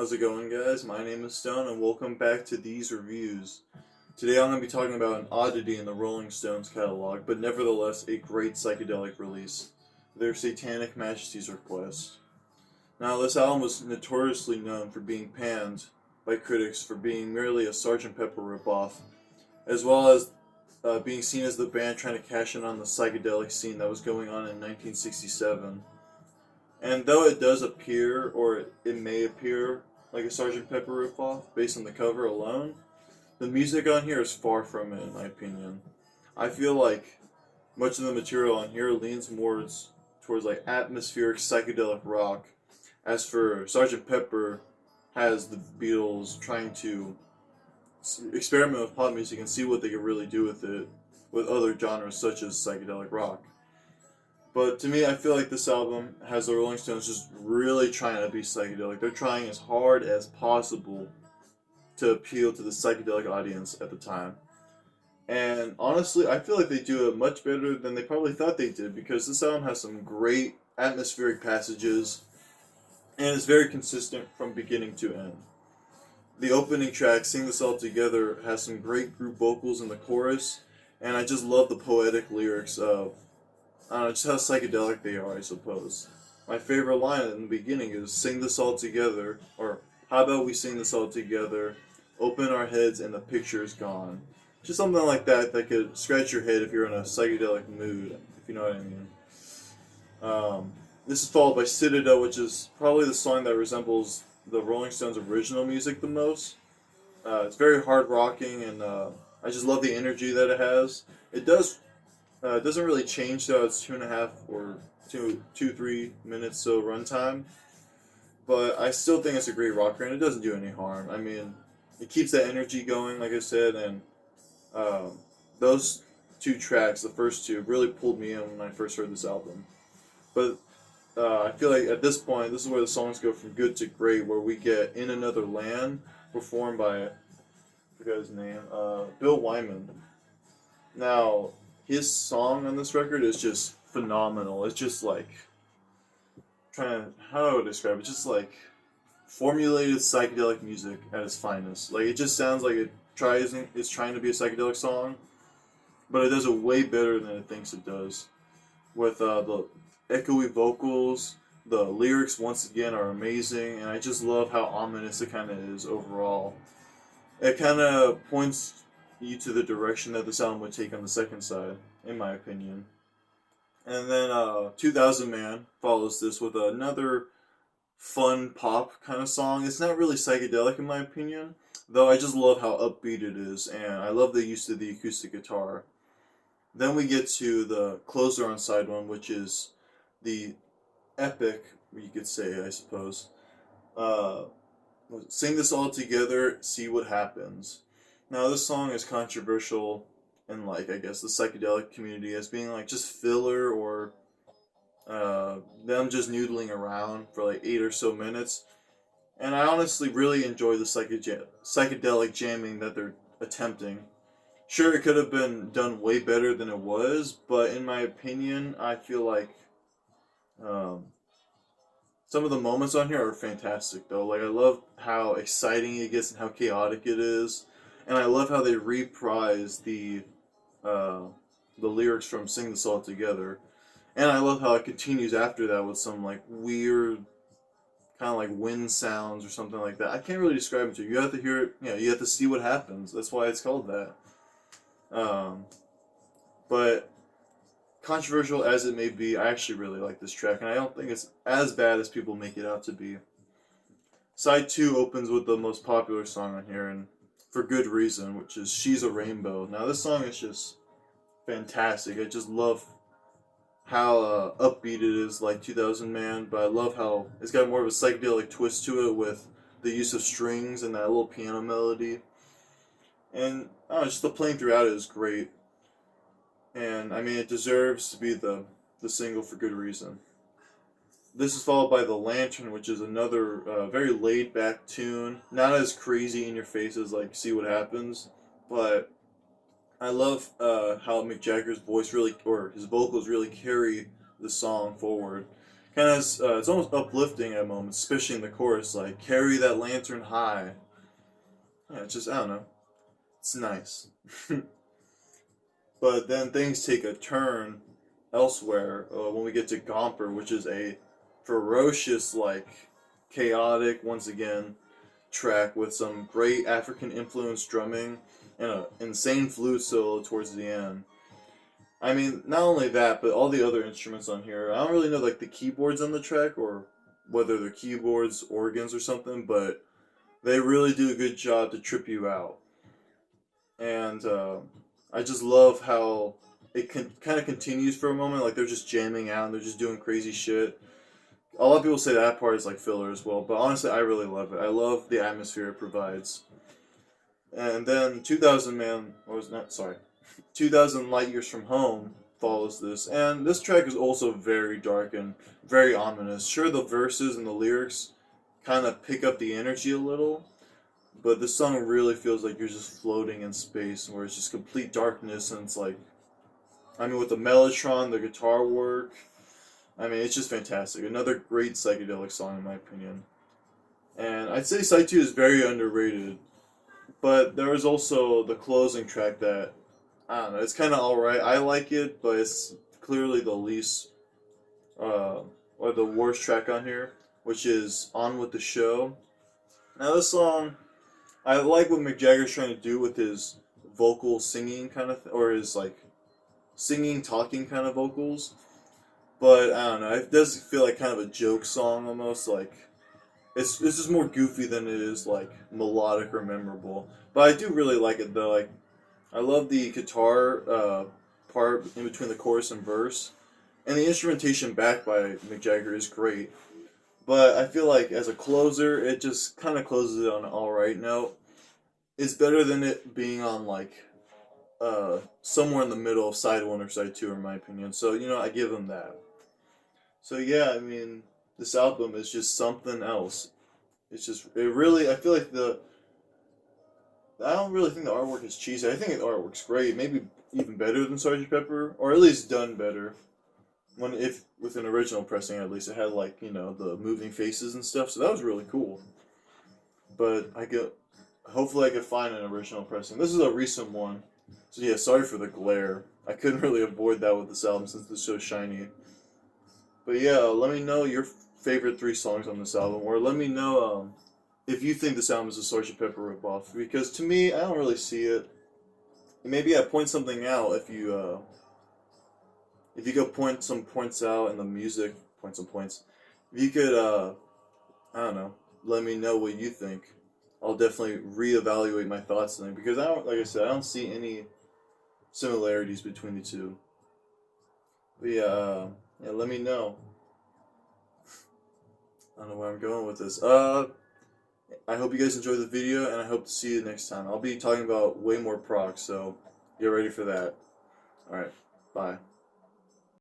How's it going, guys? My name is Stone, and welcome back to these reviews. Today I'm going to be talking about an oddity in the Rolling Stones catalog, but nevertheless a great psychedelic release, their Satanic Majesties request. Now, this album was notoriously known for being panned by critics for being merely a Sgt. Pepper ripoff, as well as being seen as the band trying to cash in on the psychedelic scene that was going on in 1967. And though it does appear, or it may appear, like a Sgt. Pepper ripoff based on the cover alone, the music on here is far from it, in my opinion. I feel like much of the material on here leans more towards like atmospheric psychedelic rock, as for Sgt. Pepper has the Beatles trying to experiment with pop music and see what they could really do with it with other genres such as psychedelic rock. But to me, I feel like this album has the Rolling Stones just really trying to be psychedelic. They're trying as hard as possible to appeal to the psychedelic audience at the time. And honestly, I feel like they do it much better than they probably thought they did, because this album has some great atmospheric passages and is very consistent from beginning to end. The opening track, Sing This All Together, has some great group vocals in the chorus, and I just love the poetic lyrics of just how psychedelic they are, I suppose. My favorite line in the beginning is, "Sing this all together," or "How about we sing this all together, open our heads and the picture's gone." Just something like that that could scratch your head if you're in a psychedelic mood, if you know what I mean. This is followed by Citadel, which is probably the song that resembles the Rolling Stones' original music the most. It's very hard rocking, and I just love the energy that it has. It doesn't really change though. It's 2.5 or 3 minutes so runtime, but I still think it's a great rocker, and it doesn't do any harm. I mean, it keeps that energy going, like I said, and those two tracks, the first two, really pulled me in when I first heard this album. But I feel like at this point, this is where the songs go from good to great, where we get "In Another Land" performed by, I forgot his name, Bill Wyman. Now, his song on this record is just phenomenal. It's just like, how do I describe it? Just like formulated psychedelic music at its finest. Like, it just sounds like it's trying to be a psychedelic song, but it does it way better than it thinks it does. With the echoey vocals, the lyrics once again are amazing, and I just love how ominous it kind of is overall. It kind of points you to the direction that this album would take on the second side, in my opinion. And then 2000 Man follows this with another fun pop kind of song. It's not really psychedelic in my opinion, though I just love how upbeat it is, and I love the use of the acoustic guitar. Then we get to the closer on side one, which is the epic, you could say, I suppose. Sing This All Together, See What Happens. Now, this song is controversial in, like, I guess, the psychedelic community as being, like, just filler, or them just noodling around for, like, 8 or so minutes. And I honestly really enjoy the psychedelic jamming that they're attempting. Sure, it could have been done way better than it was, but in my opinion, I feel like some of the moments on here are fantastic, though. Like, I love how exciting it gets and how chaotic it is. And I love how they reprise the lyrics from "Sing This All Together," and I love how it continues after that with some like weird kind of like wind sounds or something like that. I can't really describe it to you. You have to hear it. You have to see what happens. That's why it's called that. But controversial as it may be, I actually really like this track, and I don't think it's as bad as people make it out to be. Side 2 opens with the most popular song on here, and for good reason, which is "She's a Rainbow." Now, this song is just fantastic. I just love how upbeat it is, like 2000 Man, but I love how it's got more of a psychedelic twist to it with the use of strings and that little piano melody. And just the playing throughout it is great. And I mean, it deserves to be the single for good reason. This is followed by "The Lantern," which is another very laid-back tune. Not as crazy in your face as like "See What Happens," but I love how Mick Jagger's voice really, or his vocals really carry the song forward. Kind of, it's almost uplifting at moments, especially in the chorus, like, carry that lantern high. Yeah, it's just, I don't know. It's nice. But then things take a turn elsewhere when we get to Gomper, which is a ferocious, like, chaotic, once again, track with some great African influence drumming and an insane flute solo towards the end. I mean, not only that, but all the other instruments on here. I don't really know like the keyboards on the track or whether they're keyboards, organs, or something, but they really do a good job to trip you out. And I just love how it kind of continues for a moment, like they're just jamming out and they're just doing crazy shit. A lot of people say that part is like filler as well, but honestly, I really love it. I love the atmosphere it provides. And then 2000 Man, or was not, sorry, 2000 Light Years from Home follows this, and this track is also very dark and very ominous. Sure, the verses and the lyrics kind of pick up the energy a little, but this song really feels like you're just floating in space, where it's just complete darkness, and it's like, I mean, with the mellotron, the guitar work, I mean, it's just fantastic. Another great psychedelic song, in my opinion. And I'd say Side 2 is very underrated, but there is also the closing track that, I don't know, it's kind of alright. I like it, but it's clearly the least, or the worst track on here, which is On With The Show. Now, this song, I like what Mick Jagger's trying to do with his vocal singing kind of, or his, like, singing, talking kind of vocals. But, I don't know, it does feel like kind of a joke song almost, like, it's just more goofy than it is, like, melodic or memorable. But I do really like it, though, like, I love the guitar part in between the chorus and verse. And the instrumentation backed by Mick Jagger is great. But I feel like as a closer, it just kind of closes it on an alright note. It's better than it being on, like, somewhere in the middle of side 1 or side 2, in my opinion. So, you know, I give them that. So, yeah, I mean, this album is just something else. It's just, it really, I feel like I don't really think the artwork is cheesy. I think the artwork's great. Maybe even better than Sgt. Pepper, or at least done better. If with an original pressing, at least it had, like, you know, the moving faces and stuff. So that was really cool. But hopefully I could find an original pressing. This is a recent one. So yeah, sorry for the glare. I couldn't really avoid that with this album since it's so shiny. But yeah, let me know your favorite 3 songs on this album, or let me know if you think this album is a Sgt. Pepper ripoff, because to me, I don't really see it. Maybe I point something out if you go point some points out in the music, point some points. If you could, I don't know, let me know what you think. I'll definitely reevaluate my thoughts then, because like I said, I don't see any similarities between the two. But yeah, let me know. I don't know where I'm going with this. I hope you guys enjoyed the video, and I hope to see you next time. I'll be talking about way more prog, so get ready for that. Alright, bye.